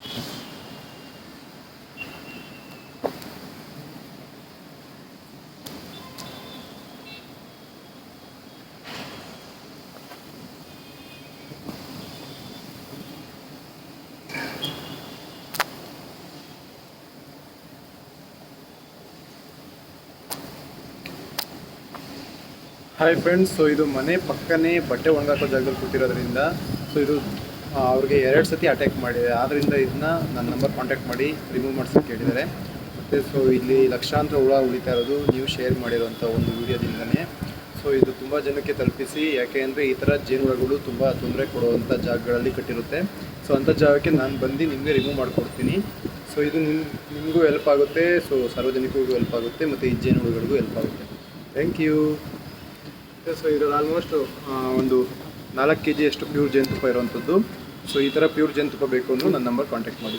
Hi friends, so ಇದು ಮನೆ ಪಕ್ಕನೇ ಬಟ್ಟೆ ಒಣಗಾಕೋ ಜಾಗದಲ್ಲಿ ಕೂತಿರೋದ್ರಿಂದ ಸೊ ಇದು ಅವ್ರಿಗೆ 2 ಸತಿ ಅಟ್ಯಾಕ್ ಮಾಡಿದೆ. ಆದ್ದರಿಂದ ಇದನ್ನ ನನ್ನ ನಂಬರ್ ಕಾಂಟ್ಯಾಕ್ಟ್ ಮಾಡಿ ರಿಮೂವ್ ಮಾಡ್ಸೋಕ್ಕೆ ಕೇಳಿದ್ದಾರೆ. ಮತ್ತು ಸೊ ಇಲ್ಲಿ ಲಕ್ಷಾಂತರ ಹುಳ ಉಳಿತಾ ಇರೋದು ನೀವು ಶೇರ್ ಮಾಡಿರೋಂಥ ಒಂದು ವಿಡಿಯೋದಿಂದನೇ. ಸೊ ಇದು ತುಂಬ ಜನಕ್ಕೆ ತಲುಪಿಸಿ, ಯಾಕೆ ಅಂದರೆ ಈ ಥರ ಜೇನುಹುಳಗಳು ತುಂಬ ತೊಂದರೆ ಕೊಡುವಂಥ ಜಾಗಗಳಲ್ಲಿ ಕಟ್ಟಿರುತ್ತೆ. ಸೊ ಅಂಥ ಜಾಗಕ್ಕೆ ನಾನು ಬಂದು ನಿಮಗೆ ರಿಮೂವ್ ಮಾಡಿಕೊಡ್ತೀನಿ. ಸೊ ಇದು ನಿಮಗೂ ಹೆಲ್ಪ್ ಆಗುತ್ತೆ, ಸೊ ಸಾರ್ವಜನಿಕರಿಗೂ ಹೆಲ್ಪ್ ಆಗುತ್ತೆ, ಮತ್ತು ಈ ಜೇನುಹುಳಗಳಿಗೂ ಹೆಲ್ಪ್ ಆಗುತ್ತೆ. Thank you. ಸೊ ಇದರಲ್ಲಿ ಆಲ್ಮೋಸ್ಟ್ ಒಂದು 4 kg ಅಷ್ಟು ಪ್ಯೂರ್ ಜೇನುತುಪ್ಪ ಇರುವಂಥದ್ದು. ಸೊ ಈ ಥರ ಪ್ಯೂರ್ ಜೇನುತುಪ್ಪ ಬೇಕು ಅಂದರೆ ನನ್ನ ನಂಬರ್ ಕಾಂಟ್ಯಾಕ್ಟ್ ಮಾಡಿ.